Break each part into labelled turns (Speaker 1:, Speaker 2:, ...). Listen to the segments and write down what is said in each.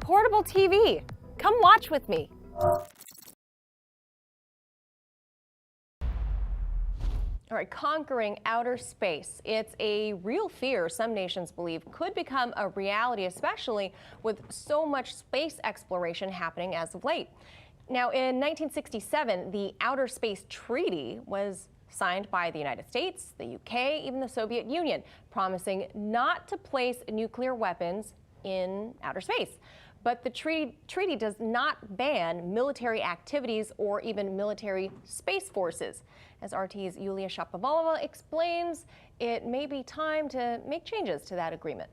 Speaker 1: Portable TV. Come watch with me. All right, conquering outer space. It's a real fear some nations believe could become a reality, especially with so much space exploration happening as of late. Now, in 1967, the Outer Space Treaty was signed by the United States, the UK, even the Soviet Union, promising not to place nuclear weapons in outer space. But the treaty does not ban military activities or even military space forces. As RT's Yulia Shapovalova explains, it may be time to make changes to that agreement.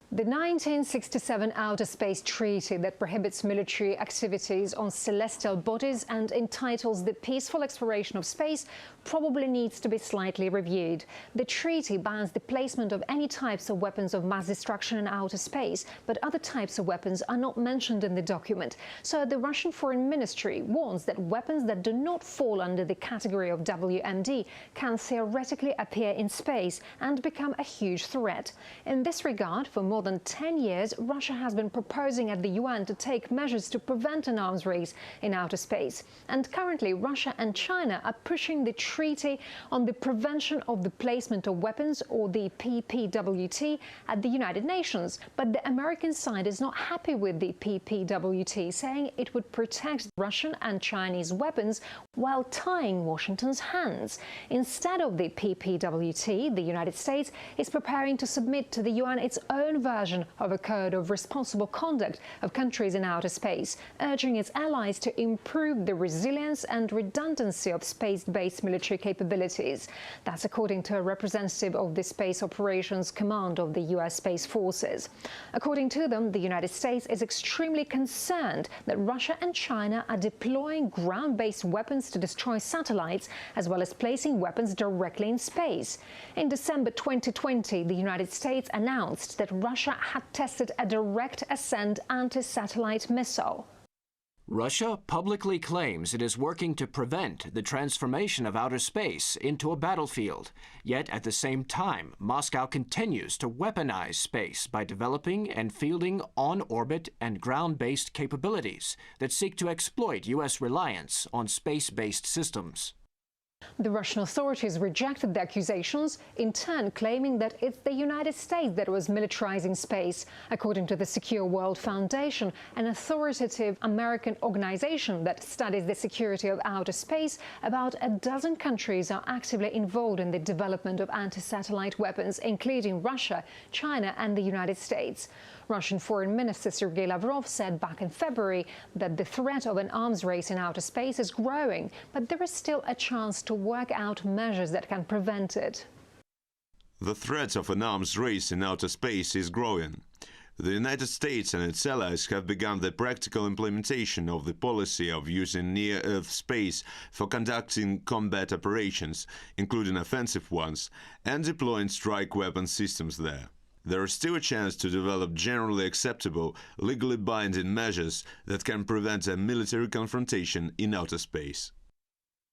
Speaker 2: The 1967 Outer Space Treaty that prohibits military activities on celestial bodies and entitles the peaceful exploration of space probably needs to be slightly reviewed. The treaty bans the placement of any types of weapons of mass destruction in outer space, but other types of weapons are not mentioned in the document. So the Russian Foreign Ministry warns that weapons that do not fall under the category of WMD can theoretically appear in space and become a huge threat. In this regard, for more than 10 years, Russia has been proposing at the UN to take measures to prevent an arms race in outer space. And currently, Russia and China are pushing the treaty on the prevention of the placement of weapons, or the PPWT, at the United Nations. But the American side is not happy with the PPWT, saying it would protect Russian and Chinese weapons while tying Washington's hands. Instead of the PPWT, the United States is preparing to submit to the UN its own version of a code of responsible conduct of countries in outer space, urging its allies to improve the resilience and redundancy of space-based military capabilities. That's according to a representative of the Space Operations Command of the US Space Forces. According to them, the United States is extremely concerned that Russia and China are deploying ground-based weapons to destroy satellites, as well as placing weapons directly in space. In December 2020, the United States announced that Russia had tested a direct ascent anti-satellite missile.
Speaker 3: Russia publicly claims it is working to prevent the transformation of outer space into a battlefield. Yet at the same time, Moscow continues to weaponize space by developing and fielding on-orbit and ground-based capabilities that seek to exploit U.S. reliance on space-based systems.
Speaker 2: The Russian authorities rejected the accusations, in turn claiming that it's the United States that was militarizing space. According to the Secure World Foundation, an authoritative American organization that studies the security of outer space, about a dozen countries are actively involved in the development of anti-satellite weapons, including Russia, China and the United States. Russian Foreign Minister Sergei Lavrov said back in February that the threat of an arms race in outer space is growing, but there is still a chance to work out measures that can prevent it.
Speaker 4: The threat of an arms race in outer space is growing. The United States and its allies have begun the practical implementation of the policy of using near-Earth space for conducting combat operations, including offensive ones, and deploying strike weapon systems there. There is still a chance to develop generally acceptable, legally binding measures that can prevent a military confrontation in outer space.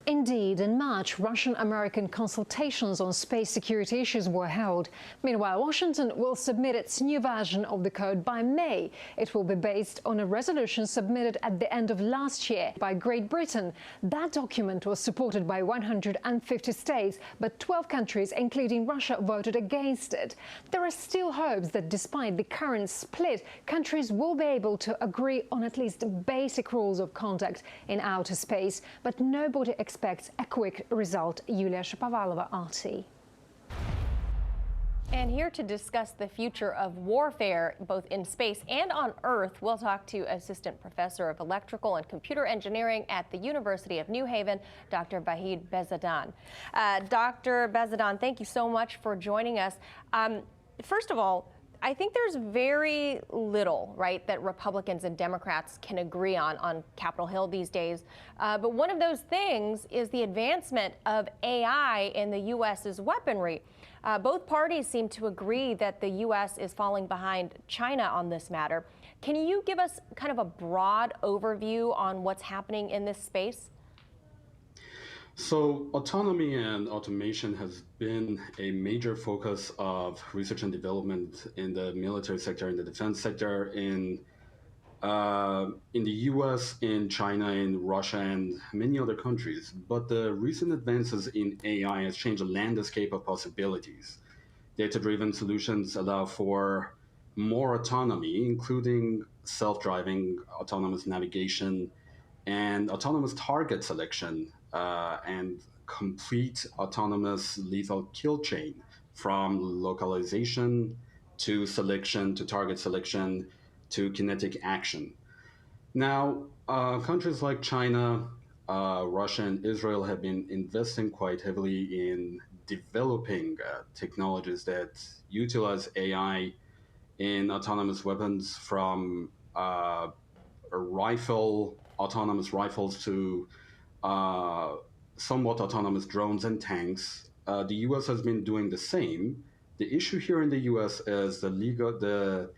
Speaker 2: Indeed, in March, Russian-American consultations on space security issues were held. Meanwhile, Washington will submit its new version of the code by May. It will be based on a resolution submitted at the end of last year by Great Britain. That document was supported by 150 states, but 12 countries, including Russia, voted against it. There are still hopes that despite the current split, countries will be able to agree on at least basic rules of conduct in outer space, but nobody expects a quick result. Yulia Shapovalova, RT.
Speaker 1: And here to discuss the future of warfare, both in space and on Earth, we'll talk to Assistant Professor of Electrical and Computer Engineering at the University of New Haven, Dr. Vahid Behzadhan. Dr. Behzadhan, thank you so much for joining us. First of all, I think there's very little, right, that Republicans and Democrats can agree on Capitol Hill these days. But one of those things is the advancement of AI in the U.S.'s weaponry. Both parties seem to agree that the U.S. is falling behind China on this matter. Can you give us kind of a broad overview on what's happening in this space?
Speaker 5: So autonomy and automation has been a major focus of research and development in the military sector, in the defense sector, in the US, in China, in Russia, and many other countries. But the recent advances in AI has changed the landscape of possibilities. Data-driven solutions allow for more autonomy, including self-driving, autonomous navigation, and autonomous target selection, and complete autonomous lethal kill chain from localization to selection to target selection to kinetic action. Now, countries like China, Russia, and Israel have been investing quite heavily in developing technologies that utilize AI in autonomous weapons, from autonomous rifles to uh, somewhat autonomous drones and tanks. The U.S. has been doing the same. The issue here in the U.S. is the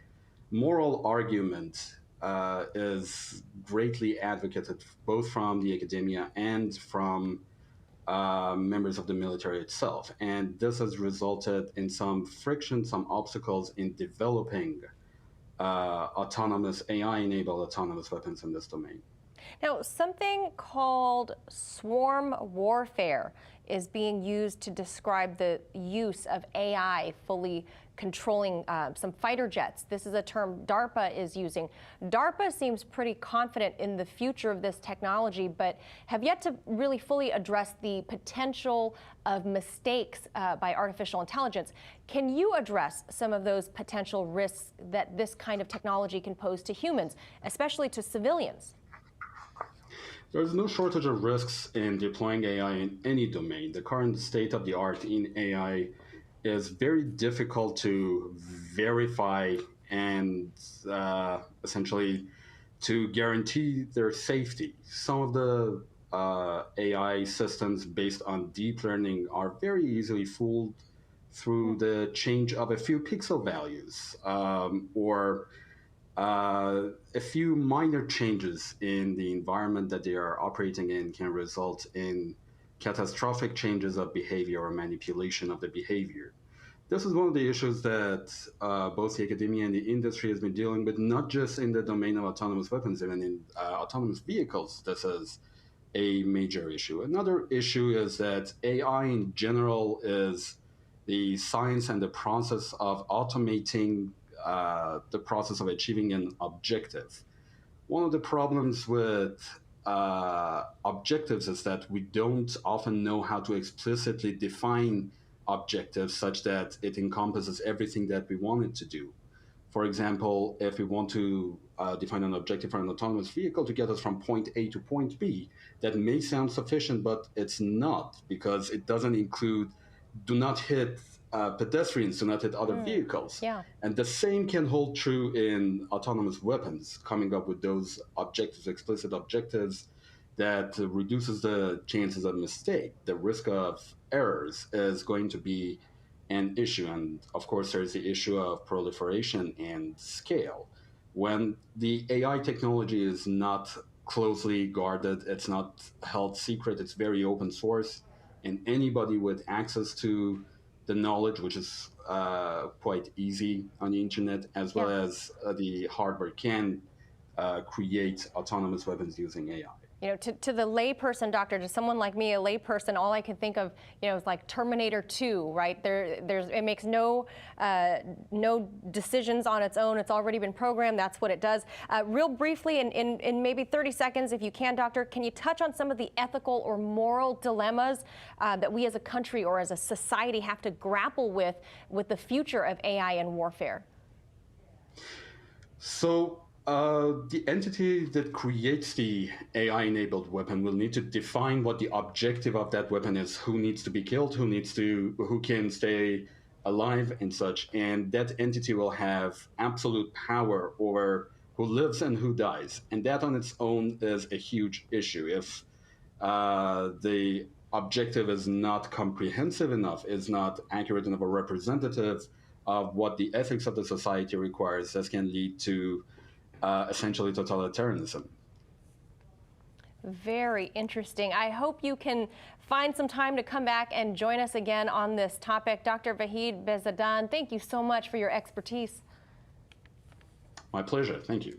Speaker 5: moral argument is greatly advocated both from the academia and from members of the military itself. And this has resulted in some friction, some obstacles in developing autonomous AI-enabled autonomous weapons in this domain.
Speaker 1: Now, something called swarm warfare is being used to describe the use of AI fully controlling some fighter jets. This is a term DARPA is using. DARPA seems pretty confident in the future of this technology, but have yet to really fully address the potential of mistakes by artificial intelligence. Can you address some of those potential risks that this kind of technology can pose to humans, especially to civilians?
Speaker 5: There's no shortage of risks in deploying AI in any domain. The current state of the art in AI is very difficult to verify and essentially to guarantee their safety. Some of the AI systems based on deep learning are very easily fooled through the change of a few pixel values, or a few minor changes in the environment that they are operating in can result in catastrophic changes of behavior or manipulation of the behavior. This is one of the issues that both the academia and the industry has been dealing with, not just in the domain of autonomous weapons, even in autonomous vehicles. This is a major issue. Another issue is that AI in general is the science and the process of automating the process of achieving an objective. One of the problems with objectives is that we don't often know how to explicitly define objectives such that it encompasses everything that we want it to do. For example, if we want to define an objective for an autonomous vehicle to get us from point A to point B, that may sound sufficient, but it's not, because it doesn't include do not hit pedestrians, do not hit other vehicles.
Speaker 1: Yeah.
Speaker 5: And the same can hold true in autonomous weapons, coming up with those objectives, explicit objectives, that reduces the chances of mistake. The risk of errors is going to be an issue. And of course, there's the issue of proliferation and scale. When the AI technology is not closely guarded, it's not held secret, it's very open source, and anybody with access to the knowledge, which is quite easy on the internet, as well as the hardware, can create autonomous weapons using AI.
Speaker 1: You know, to the layperson, doctor, to someone like me, a layperson, all I can think of, you know, is like Terminator 2, right? It makes no decisions on its own. It's already been programmed. That's what it does. Real briefly, in maybe 30 seconds, if you can, doctor, can you touch on some of the ethical or moral dilemmas that we as a country or as a society have to grapple with the future of AI and warfare?
Speaker 5: So, the entity that creates the AI-enabled weapon will need to define what the objective of that weapon is, who needs to be killed, who can stay alive and such. And that entity will have absolute power over who lives and who dies. And that on its own is a huge issue. If the objective is not comprehensive enough, is not accurate enough or representative of what the ethics of the society requires, this can lead to essentially totalitarianism.
Speaker 1: Very interesting. I hope you can find some time to come back and join us again on this topic. Dr. Vahid Behzadhan, thank you so much for your expertise.
Speaker 5: My pleasure. Thank you.